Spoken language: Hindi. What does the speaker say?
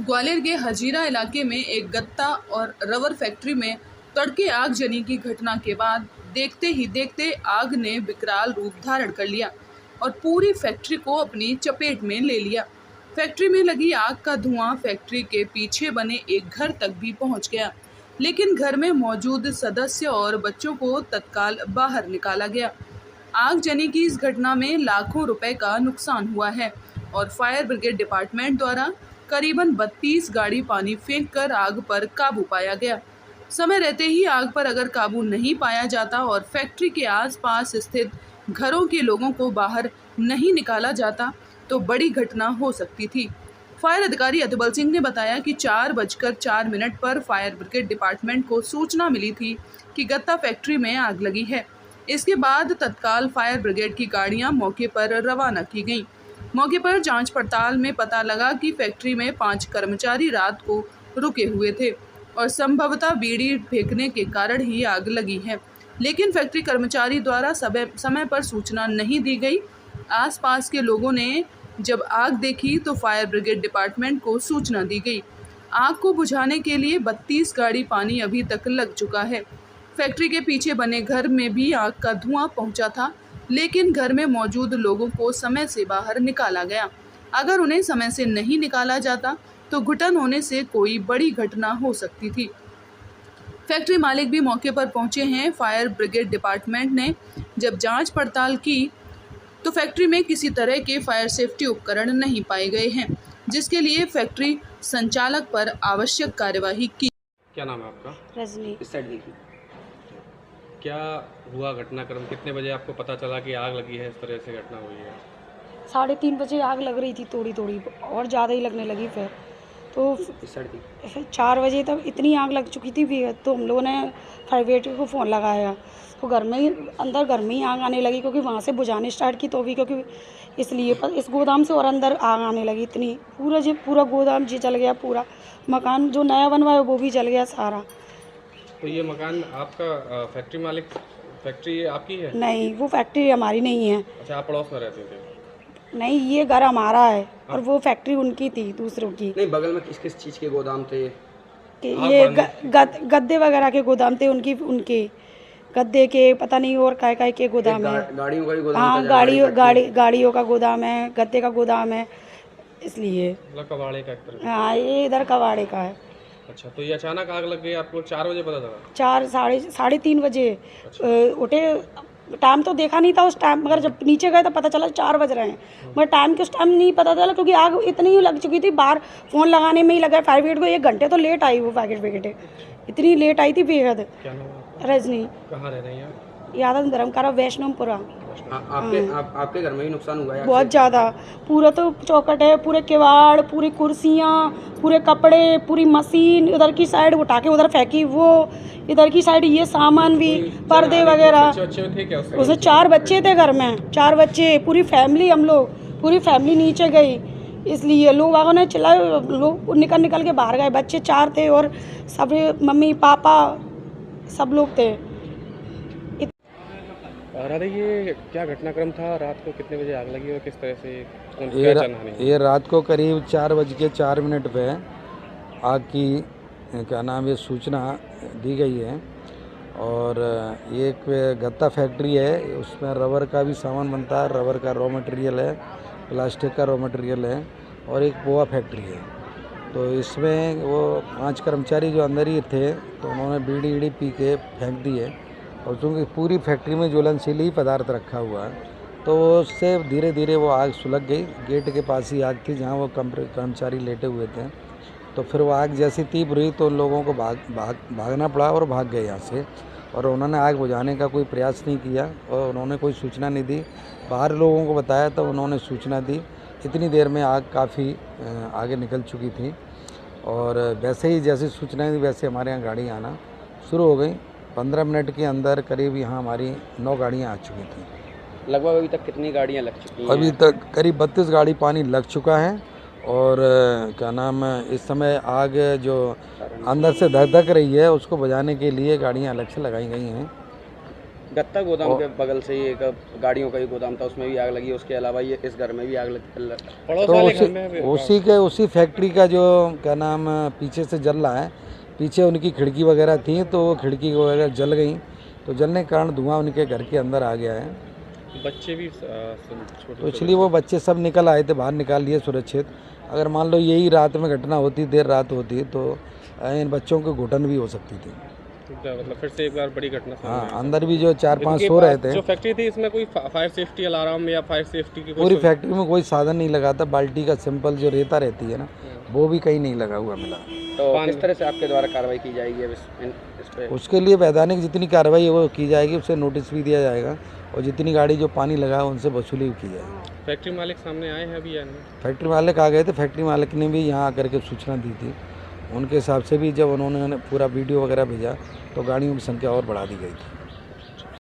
ग्वालियर के हजीरा इलाके में एक गत्ता और रबर फैक्ट्री में तड़के आगजनी की घटना के बाद देखते ही देखते आग ने विकराल रूप धारण कर लिया और पूरी फैक्ट्री को अपनी चपेट में ले लिया। फैक्ट्री में लगी आग का धुआं फैक्ट्री के पीछे बने एक घर तक भी पहुंच गया, लेकिन घर में मौजूद सदस्य और बच्चों को तत्काल बाहर निकाला गया। आगजनी की इस घटना में लाखों रुपए का नुकसान हुआ है और फायर ब्रिगेड डिपार्टमेंट द्वारा करीबन 32 गाड़ी पानी फेंककर आग पर काबू पाया गया। समय रहते ही आग पर अगर काबू नहीं पाया जाता और फैक्ट्री के आसपास स्थित घरों के लोगों को बाहर नहीं निकाला जाता तो बड़ी घटना हो सकती थी। फायर अधिकारी अतुबल सिंह ने बताया कि 4:04 पर फायर ब्रिगेड डिपार्टमेंट को सूचना मिली थी कि गत्ता फैक्ट्री में आग लगी है। इसके बाद तत्काल फायर ब्रिगेड की गाड़ियां मौके पर रवाना की गईं। मौके पर जांच पड़ताल में पता लगा कि फैक्ट्री में 5 कर्मचारी रात को रुके हुए थे और संभवतः बीड़ी फेंकने के कारण ही आग लगी है, लेकिन फैक्ट्री कर्मचारी द्वारा समय पर सूचना नहीं दी गई। आसपास के लोगों ने जब आग देखी तो फायर ब्रिगेड डिपार्टमेंट को सूचना दी गई। आग को बुझाने के लिए 32 गाड़ी पानी अभी तक लग चुका है। फैक्ट्री के पीछे बने घर में भी आग का धुआं पहुंचा था, लेकिन घर में मौजूद लोगों को समय से बाहर निकाला गया। अगर उन्हें समय से नहीं निकाला जाता तो घुटन होने से कोई बड़ी घटना हो सकती थी। फैक्ट्री मालिक भी मौके पर पहुंचे हैं। फायर ब्रिगेड डिपार्टमेंट ने जब जांच पड़ताल की तो फैक्ट्री में किसी तरह के फायर सेफ्टी उपकरण नहीं पाए गए हैं, जिसके लिए फैक्ट्री संचालक पर आवश्यक कार्यवाही की। क्या नाम है आपका? रजनी। इस साइड देखिए। क्या हुआ घटनाक्रम? कितने बजे आपको पता चला कि आग लगी है? इस तरह से घटना हुई है? 3:30 बजे आग लग रही थी, थोड़ी थोड़ी और ज़्यादा ही लगने लगी। फिर तो इस साइड देखिए। फिर 4 बजे तक इतनी आग लग चुकी थी। फिर तो हम लोगों ने फायर ब्रिगेड को फ़ोन लगाया तो घर में ही आग आने लगी, क्योंकि वहाँ से बुझाने स्टार्ट की तो भी, क्योंकि इसलिए इस गोदाम से और अंदर आग आने लगी इतनी। पूरा गोदाम जी जल गया, पूरा मकान जो नया बनवाया वो भी जल गया सारा। तो ये मकान आपका फैक्ट्री मालिक, फैक्ट्री आपकी है? नहीं, वो फैक्ट्री हमारी नहीं है। अच्छा, आप पड़ोस में रहते थे? नहीं, ये घर हमारा है और वो फैक्ट्री उनकी थी, दूसरों की। नहीं, बगल में किस किस चीज़ के गोदाम थे? कि ये गद्दे वगैरह के गोदाम थे, उनके गद्दे के, पता नहीं और काय के गोदाम है। गाड़ियों का भी गोदाम हाँ, था? गाड़ियों का गोदाम है, गद्दे का गोदाम है, इसलिए। मतलब कबाड़े का एक तरह? हाँ, ये इधर कबाड़े का है। अच्छा, तो ये अचानक आग लग गई, आपको 4 बजे पता चला? 3:30 बजे उठे। टाइम तो देखा नहीं था उस टाइम, मगर जब नीचे गए तो पता चला 4 बज रहे हैं, मगर टाइम के उस टाइम नहीं पता चला, क्योंकि आग इतनी लग चुकी थी। बाहर फ़ोन लगाने में ही लगा फायर ब्रिगेड को 1 घंटे तो लेट आई वो फायर ब्रिगेड, इतनी लेट आई थी बेहद। क्या नाम है? रजनी। कहाँ रह रही हैं? यादव धर्मकारा, वैष्णवपुरा। आपके घर में ही नुकसान हुआ है? बहुत ज़्यादा। पूरा तो चौखट है, पूरे किवाड़, पूरी कुर्सियाँ, पूरे कपड़े, पूरी मशीन इधर की साइड उठा के उधर फेंकी, वो इधर की साइड ये सामान भी, पर्दे वगैरह। उसमें 4 बच्चे थे घर में, 4 बच्चे, पूरी फैमिली, हम लोग पूरी फैमिली नीचे गई। इसलिए लोग वागों ने चिल्लाए, लोग निकल के बाहर गए। बच्चे 4 थे और सब मम्मी पापा सब लोग थे। राधा, ये क्या घटनाक्रम था? रात को कितने बजे आग लगी और किस तरह से ये रात को करीब 4:04 पे आग की ये सूचना दी गई है। और ये एक गत्ता फैक्ट्री है, उसमें रबर का भी सामान बनता है, रबर का रॉ मटेरियल है, प्लास्टिक का रॉ मटेरियल है, और एक पोहा फैक्ट्री है। तो इसमें वो 5 कर्मचारी जो अंदर ही थे, तो उन्होंने बीड़ी पी के फेंक दी है। और चूँकि पूरी फैक्ट्री में ज्वलनशील ही पदार्थ रखा हुआ है, तो उससे धीरे धीरे वो आग सुलग गई। गेट के पास ही आग थी जहाँ वो कर्मचारी लेटे हुए थे। तो फिर वो आग जैसी तीव्र हुई तो उन लोगों को भागना पड़ा और भाग गए यहाँ से। और उन्होंने आग बुझाने का कोई प्रयास नहीं किया और उन्होंने कोई सूचना नहीं दी। बाहर लोगों को बताया तो उन्होंने सूचना दी। इतनी देर में आग काफ़ी आगे निकल चुकी थी और वैसे ही जैसी सूचना दी वैसे हमारे यहाँ गाड़ी आना शुरू हो गई। 15 मिनट के अंदर करीब यहाँ हमारी 9 गाड़ियाँ आ चुकी थी। लगभग अभी तक कितनी गाड़ियाँ लग चुकी हैं? अभी तक करीब 32 गाड़ी पानी लग चुका है। और इस समय आग जो अंदर से धक रही है उसको बुझाने के लिए गाड़ियाँ अलग से लगाई गई हैं। गत्ता गोदाम के बगल से ही एक गाड़ियों का ही गोदाम था, उसमें भी आग लगी। उसके अलावा ये इस घर में भी आग पड़ोस तो वाले घर में भी- उसी फैक्ट्री का जो क्या नाम पीछे से जल रहा है, पीछे उनकी खिड़की वगैरह थी तो वो खिड़की वगैरह जल गई, तो जलने के कारण धुआं उनके घर के अंदर आ गया है। बच्चे भी छोटे तो इसलिए वो बच्चे सब निकल आए थे, बाहर निकाल लिए सुरक्षित। अगर मान लो यही रात में घटना होती, देर रात होती, तो इन बच्चों को घुटन भी हो सकती थी। मतलब फिर से एक बार बड़ी घटना सामने हाँ, आई। अंदर भी जो 4-5 इनके सो रहे पास थे। जो फैक्ट्री थी इसमें कोई फायर सेफ्टी अलार्म या फायर सेफ्टी की कोई पूरी फैक्ट्री में कोई साधन नहीं लगा था, बाल्टी का सिंपल जो रेता रहती है ना, वो भी कहीं नहीं लगा हुआ मिला। तो किस तरह से आपके द्वारा कार्रवाई की जाएगी अब इस पे? उसके लिए वैधानिक जितनी कार्रवाई है वो की जाएगी, उसे नोटिस भी दिया जाएगा, और जितनी गाड़ी जो पानी लगा है उनसे वसूली भी की जाएगी। फैक्ट्री मालिक सामने आए हैं अभी या नहीं? फैक्ट्री मालिक आ गए थे, फैक्ट्री मालिक ने भी यहाँ आकर के सूचना दी थी। उनके हिसाब से भी जब उन्होंने पूरा वीडियो वगैरह भेजा तो गाड़ियों की संख्या और बढ़ा दी गई थी।